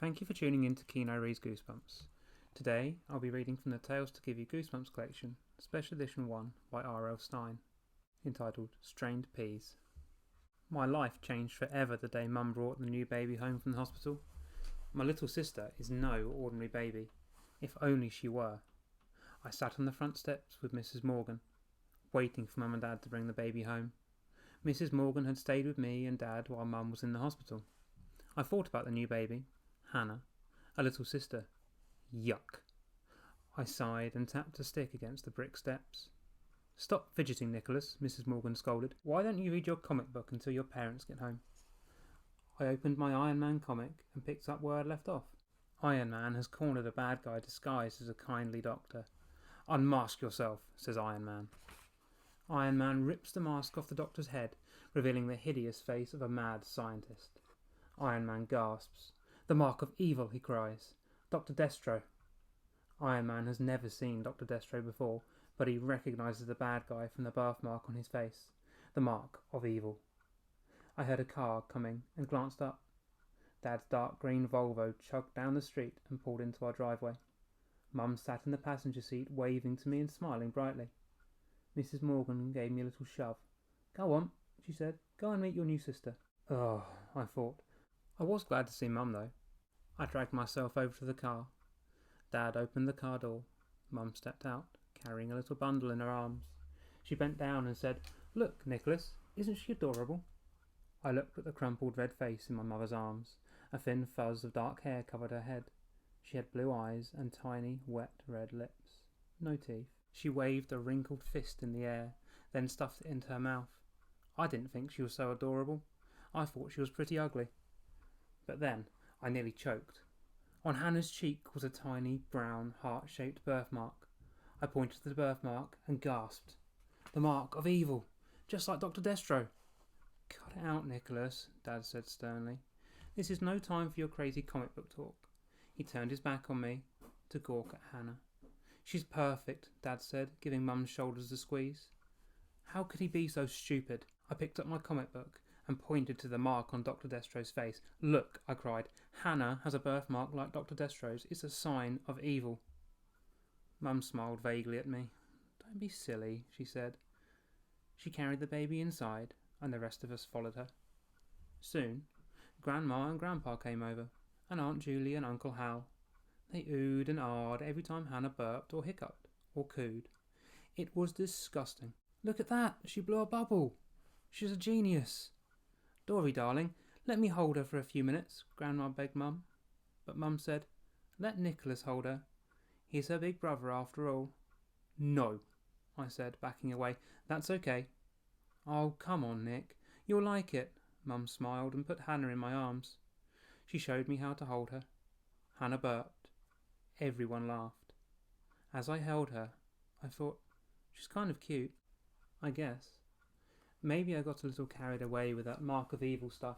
Thank you for tuning in to Kino Reads Goosebumps. Today, I'll be reading from the Tales to Give You Goosebumps collection, Special Edition 1 by R.L.Stine, entitled Strained Peas. My life changed forever the day Mum brought the new baby home from the hospital. My little sister is no ordinary baby, if only she were. I sat on the front steps with Mrs. Morgan, waiting for Mum and Dad to bring the baby home. Mrs. Morgan had stayed with me and Dad while Mum was in the hospital. I thought about the new baby, Hannah, a little sister. Yuck. I sighed and tapped a stick against the brick steps. Stop fidgeting, Nicholas, Mrs. Morgan scolded. Why don't you read your comic book until your parents get home? I opened my Iron Man comic and picked up where I'd left off. Iron Man has cornered a bad guy disguised as a kindly doctor. Unmask yourself, says Iron Man. Iron Man rips the mask off the doctor's head, revealing the hideous face of a mad scientist. Iron Man gasps. The mark of evil, he cries. Dr. Destro. Iron Man has never seen Dr. Destro before, but he recognises the bad guy from the birthmark on his face. The mark of evil. I heard a car coming and glanced up. Dad's dark green Volvo chugged down the street and pulled into our driveway. Mum sat in the passenger seat waving to me and smiling brightly. Mrs. Morgan gave me a little shove. Go on, she said. Go and meet your new sister. Oh, I thought. I was glad to see Mum though. I dragged myself over to the car. Dad opened the car door. Mum stepped out, carrying a little bundle in her arms. She bent down and said, Look, Nicholas, isn't she adorable? I looked at the crumpled red face in my mother's arms. A thin fuzz of dark hair covered her head. She had blue eyes and tiny, wet red lips. No teeth. She waved a wrinkled fist in the air, then stuffed it into her mouth. I didn't think she was so adorable. I thought she was pretty ugly. But then I nearly choked. On Hannah's cheek was a tiny, brown, heart-shaped birthmark. I pointed to the birthmark and gasped. The mark of evil, just like Dr. Destro. Cut it out, Nicholas, Dad said sternly. This is no time for your crazy comic book talk. He turned his back on me to gawk at Hannah. She's perfect, Dad said, giving Mum's shoulders a squeeze. How could he be so stupid? I picked up my comic book and pointed to the mark on Dr. Destro's face. Look, I cried. Hannah has a birthmark like Dr. Destro's. It's a sign of evil. Mum smiled vaguely at me. Don't be silly, she said. She carried the baby inside, and the rest of us followed her. Soon, Grandma and Grandpa came over, and Aunt Julie and Uncle Hal. They oohed and ahed every time Hannah burped or hiccuped or cooed. It was disgusting. Look at that, she blew a bubble. She's a genius. Dory, darling, let me hold her for a few minutes, Grandma begged Mum. But Mum said, Let Nicholas hold her. He's her big brother after all. No, I said, backing away. That's okay. Oh, come on, Nick. You'll like it. Mum smiled and put Hannah in my arms. She showed me how to hold her. Hannah burped. Everyone laughed. As I held her, I thought, she's kind of cute, I guess. Maybe I got a little carried away with that mark of evil stuff.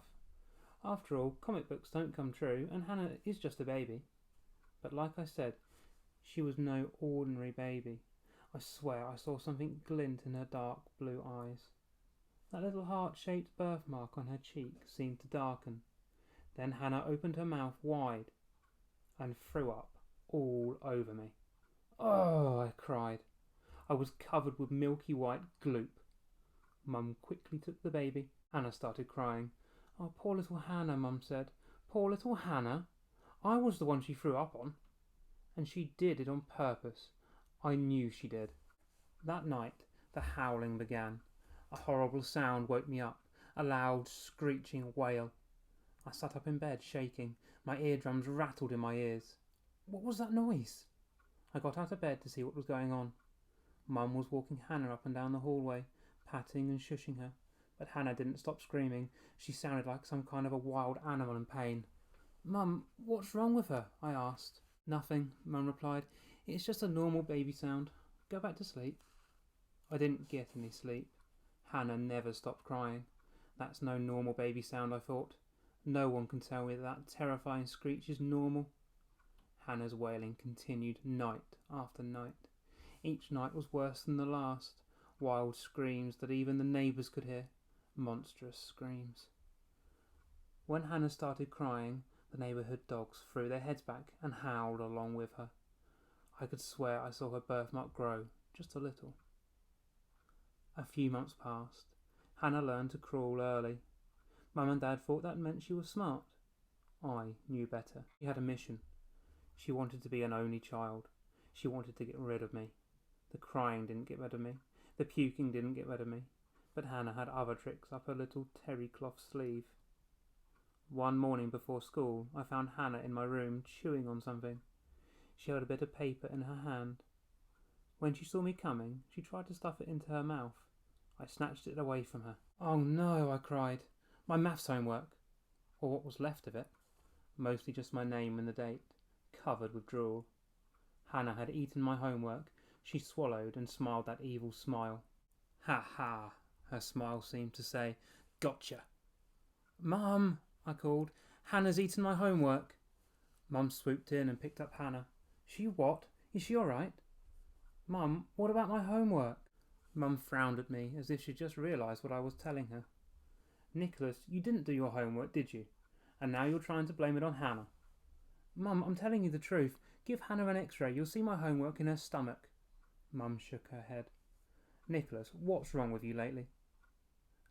After all, comic books don't come true, and Hannah is just a baby. But like I said, she was no ordinary baby. I swear I saw something glint in her dark blue eyes. That little heart-shaped birthmark on her cheek seemed to darken. Then Hannah opened her mouth wide and threw up all over me. Oh, I cried. I was covered with milky white gloop. Mum quickly took the baby. Hannah started crying. Oh, poor little Hannah, Mum said. Poor little Hannah. I was the one she threw up on. And she did it on purpose. I knew she did. That night, the howling began. A horrible sound woke me up, a loud, screeching wail. I sat up in bed, shaking. My eardrums rattled in my ears. What was that noise? I got out of bed to see what was going on. Mum was walking Hannah up and down the hallway, patting and shushing her, but Hannah didn't stop screaming. She sounded like some kind of a wild animal in pain. Mum, what's wrong with her? I asked. Nothing, Mum replied. It's just a normal baby sound. Go back to sleep. I didn't get any sleep. Hannah never stopped crying. That's no normal baby sound, I thought. No one can tell me that terrifying screech is normal. Hannah's wailing continued night after night. Each night was worse than the last. Wild screams that even the neighbours could hear. Monstrous screams. When Hannah started crying, The neighbourhood dogs threw their heads back and howled along with her. I could swear I saw her birthmark grow, just a little. A few months passed. Hannah learned to crawl early. Mum and Dad thought that meant she was smart. I knew better. She had a mission. She wanted to be an only child. She wanted to get rid of me. The crying didn't get rid of me. The puking didn't get rid of me. But Hannah had other tricks up her little terry cloth sleeve. One morning before school, I found Hannah in my room chewing on something. She held a bit of paper in her hand. When she saw me coming, she tried to stuff it into her mouth. I snatched it away from her. "Oh no," I cried. "My maths homework." Or what was left of it. Mostly just my name and the date, covered with drool. Hannah had eaten my homework. She swallowed and smiled that evil smile. "Ha ha," her smile seemed to say. "Gotcha." "Mum," I called. "Hannah's eaten my homework." Mum swooped in and picked up Hannah. "She what? Is she all right?" "Mum, what about my homework?" Mum frowned at me as if she'd just realised what I was telling her. "Nicholas, you didn't do your homework, did you? And now you're trying to blame it on Hannah." "Mum, I'm telling you the truth. Give Hannah an x-ray. You'll see my homework in her stomach." Mum shook her head. "Nicholas, what's wrong with you lately?"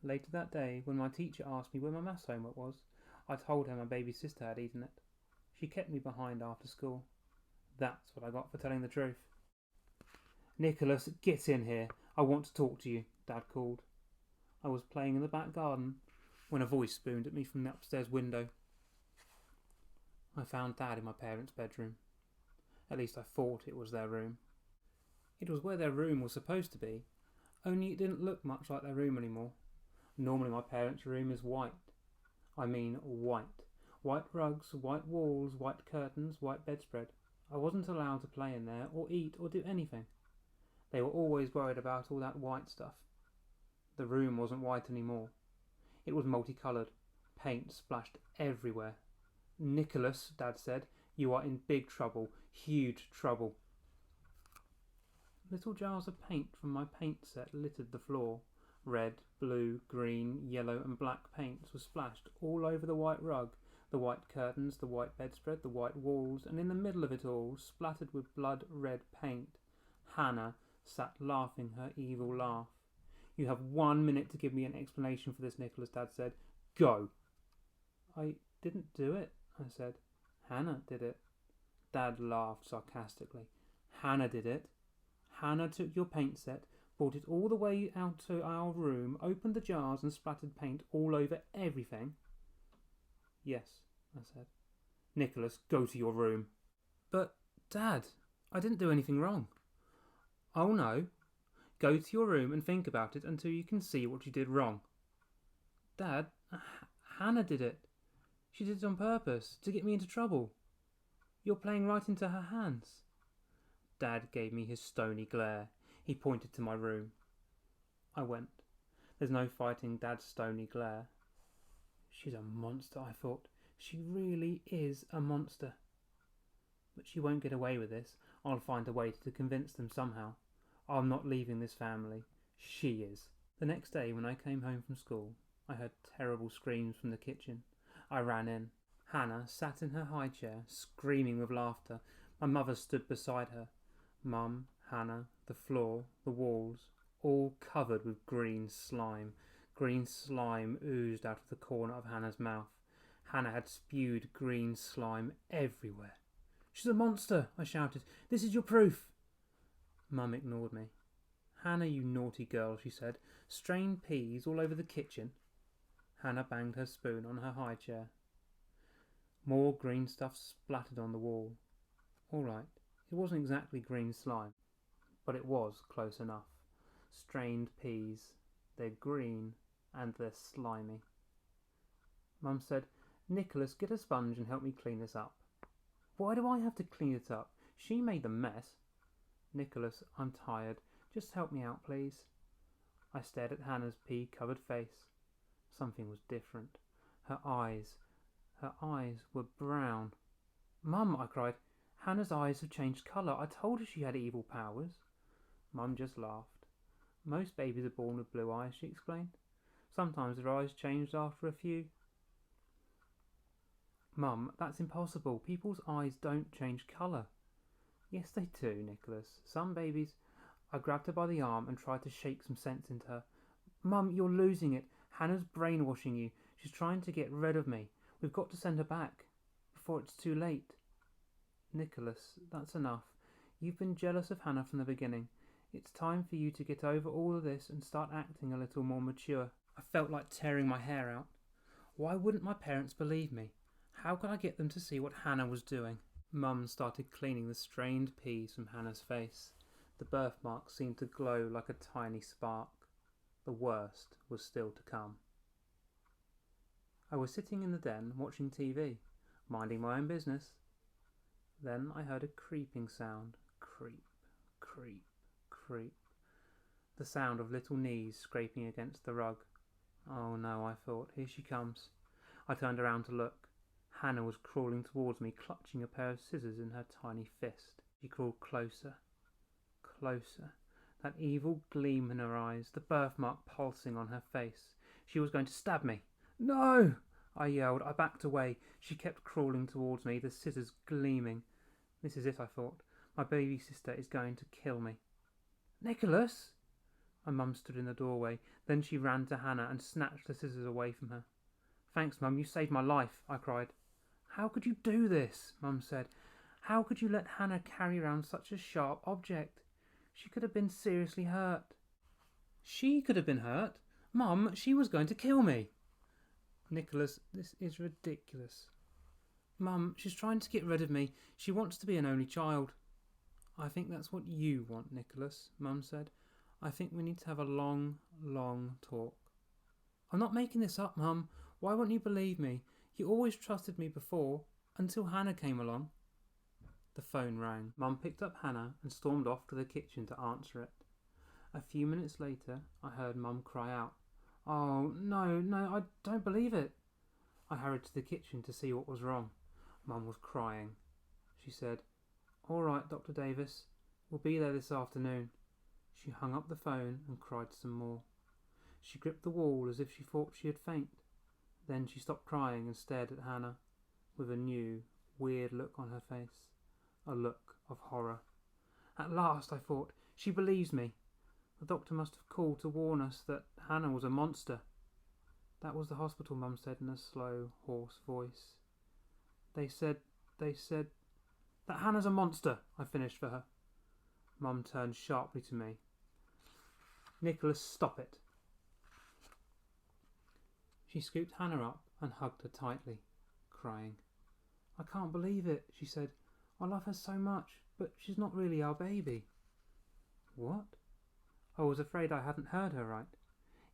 Later that day, when my teacher asked me where my maths homework was, I told her my baby sister had eaten it. She kept me behind after school. That's what I got for telling the truth. "Nicholas, get in here. I want to talk to you," Dad called. I was playing in the back garden when a voice boomed at me from the upstairs window. I found Dad in my parents' bedroom. At least I thought it was their room. It was where their room was supposed to be, only it didn't look much like their room anymore. Normally my parents' room is white. I mean white. White rugs, white walls, white curtains, white bedspread. I wasn't allowed to play in there or eat or do anything. They were always worried about all that white stuff. The room wasn't white anymore. It was multicoloured. Paint splashed everywhere. "Nicholas," Dad said, "you are in big trouble. Huge trouble." Little jars of paint from my paint set littered the floor. Red, blue, green, yellow and black paints were splashed all over the white rug, the white curtains, the white bedspread, the white walls, and in the middle of it all, splattered with blood-red paint, Hannah sat laughing her evil laugh. "You have 1 minute to give me an explanation for this, Nicholas," Dad said. "Go!" "I didn't do it," I said. "Hannah did it." Dad laughed sarcastically. "Hannah did it. Hannah took your paint set, brought it all the way out to our room, opened the jars and splattered paint all over everything." "Yes," I said. "Nicholas, go to your room." "But, Dad, I didn't do anything wrong." "Oh no. Go to your room and think about it until you can see what you did wrong." "Dad, Hannah did it. She did it on purpose, to get me into trouble. You're playing right into her hands." Dad gave me his stony glare. He pointed to my room. I went. There's no fighting Dad's stony glare. She's a monster, I thought. She really is a monster. But she won't get away with this. I'll find a way to convince them somehow. I'm not leaving this family. She is. The next day when I came home from school, I heard terrible screams from the kitchen. I ran in. Hannah sat in her high chair, screaming with laughter. My mother stood beside her. Mum, Hannah, the floor, the walls, all covered with green slime. Green slime oozed out of the corner of Hannah's mouth. Hannah had spewed green slime everywhere. "She's a monster," I shouted. "This is your proof." Mum ignored me. "Hannah, you naughty girl," she said. "Strained peas all over the kitchen." Hannah banged her spoon on her high chair. More green stuff splattered on the wall. All right, it wasn't exactly green slime, but it was close enough. Strained peas. They're green and they're slimy. Mum said, "Nicholas, get a sponge and help me clean this up." "Why do I have to clean it up? She made the mess." "Nicholas, I'm tired. Just help me out, please." I stared at Hannah's pea-covered face. Something was different. Her eyes were brown. "Mum," I cried, "Hannah's eyes have changed colour. I told her she had evil powers." Mum just laughed. "Most babies are born with blue eyes," she explained. "Sometimes their eyes changed after a few." Mum, that's impossible. People's eyes don't change colour. Yes, they do, Nicholas. Some babies... I grabbed her by the arm and tried to shake some sense into her. Mum, you're losing it. Hannah's brainwashing you. She's trying to get rid of me. We've got to send her back before it's too late. Nicholas, that's enough. You've been jealous of Hannah from the beginning. It's time for you to get over all of this and start acting a little more mature. I felt like tearing my hair out. Why wouldn't my parents believe me? How could I get them to see what Hannah was doing? Mum started cleaning the strained peas from Hannah's face. The birthmark seemed to glow like a tiny spark. The worst was still to come. I was sitting in the den watching TV, minding my own business. Then I heard a creeping sound. Creep, creep, creep. The sound of little knees scraping against the rug. Oh no, I thought, here she comes. I turned around to look. Hannah was crawling towards me, clutching a pair of scissors in her tiny fist. She crawled closer, closer. That evil gleam in her eyes, the birthmark pulsing on her face. She was going to stab me. No! I yelled. I backed away. She kept crawling towards me, the scissors gleaming. This is it, I thought. My baby sister is going to kill me. Nicholas! My mum stood in the doorway. Then she ran to Hannah and snatched the scissors away from her. Thanks, Mum, you saved my life, I cried. How could you do this? Mum said. How could you let Hannah carry around such a sharp object? She could have been seriously hurt. She could have been hurt? Mum, she was going to kill me. Nicholas, this is ridiculous. Mum, she's trying to get rid of me. She wants to be an only child. I think that's what you want, Nicholas, Mum said. I think we need to have a long, long talk. I'm not making this up, Mum. Why won't you believe me? You always trusted me before, until Hannah came along. The phone rang. Mum picked up Hannah and stormed off to the kitchen to answer it. A few minutes later, I heard Mum cry out, Oh, no, I don't believe it. I hurried to the kitchen to see what was wrong. Mum was crying. She said, All right, Dr. Davis, we'll be there this afternoon. She hung up the phone and cried some more. She gripped the wall as if she thought she had fainted. Then she stopped crying and stared at Hannah with a new, weird look on her face. A look of horror. At last, I thought, she believes me. The doctor must have called to warn us that Hannah was a monster. That was the hospital, Mum said in a slow, hoarse voice. They said that Hannah's a monster, I finished for her. Mum turned sharply to me. Nicholas, stop it. She scooped Hannah up and hugged her tightly, crying. I can't believe it, she said. I love her so much, but she's not really our baby. What? I was afraid I hadn't heard her right.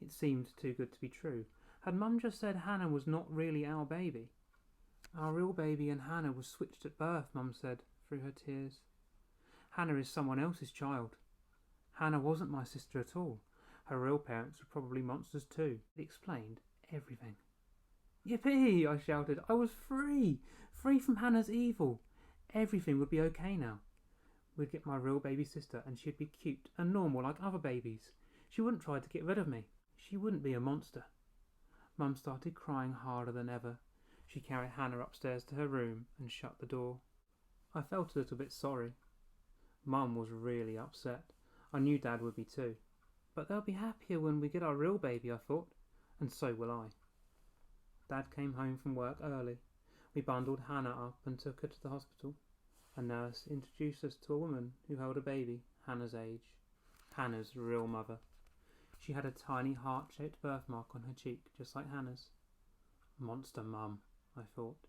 It seemed too good to be true. Had Mum just said Hannah was not really our baby? Our real baby and Hannah was switched at birth, Mum said through her tears. Hannah is someone else's child. Hannah wasn't my sister at all. Her real parents were probably monsters too. It explained everything. Yippee! I shouted. I was free! Free from Hannah's evil. Everything would be okay now. We'd get my real baby sister and she'd be cute and normal like other babies. She wouldn't try to get rid of me. She wouldn't be a monster. Mum started crying harder than ever. She carried Hannah upstairs to her room and shut the door. I felt a little bit sorry. Mum was really upset. I knew Dad would be too. But they'll be happier when we get our real baby, I thought. And so will I. Dad came home from work early. We bundled Hannah up and took her to the hospital. A nurse introduced us to a woman who held a baby, Hannah's age. Hannah's real mother. She had a tiny heart-shaped birthmark on her cheek, just like Hannah's. Monster Mum, I thought,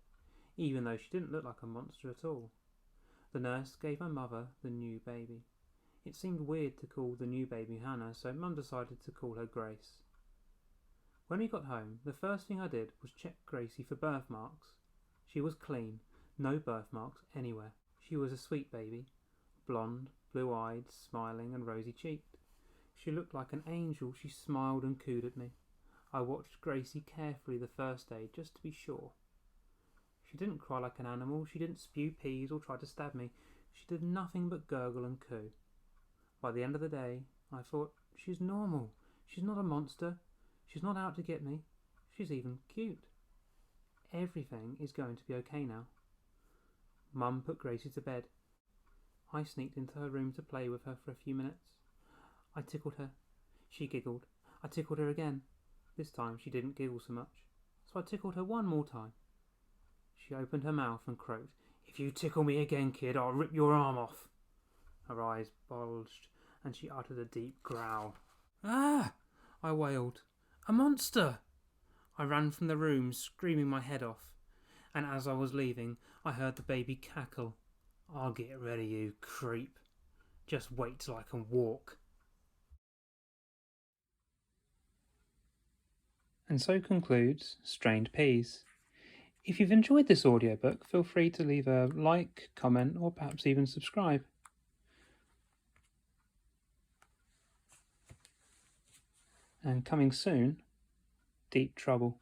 even though she didn't look like a monster at all. The nurse gave my mother the new baby. It seemed weird to call the new baby Hannah, so Mum decided to call her Grace. When we got home, the first thing I did was check Gracie for birthmarks. She was clean, no birthmarks anywhere. She was a sweet baby, blonde, blue-eyed, smiling and rosy-cheeked. She looked like an angel. She smiled and cooed at me. I watched Gracie carefully the first day just to be sure. She didn't cry like an animal. She didn't spew peas or try to stab me. She did nothing but gurgle and coo. By the end of the day, I thought, she's normal. She's not a monster. She's not out to get me. She's even cute. everything is going to be okay now. Mum put Gracie to bed. I sneaked into her room to play with her for a few minutes. I tickled her. She giggled. I tickled her again. This time she didn't giggle so much, so I tickled her one more time. She opened her mouth and croaked, "If you tickle me again, kid, I'll rip your arm off." Her eyes bulged and she uttered a deep growl. "Ah!" I wailed. "A monster!" I ran from the room, screaming my head off, and as I was leaving, I heard the baby cackle. "I'll get rid of you, creep. Just wait till I can walk." And so concludes Strained Peas. If you've enjoyed this audiobook, feel free to leave a like, comment, or perhaps even subscribe. And coming soon, Deep Trouble.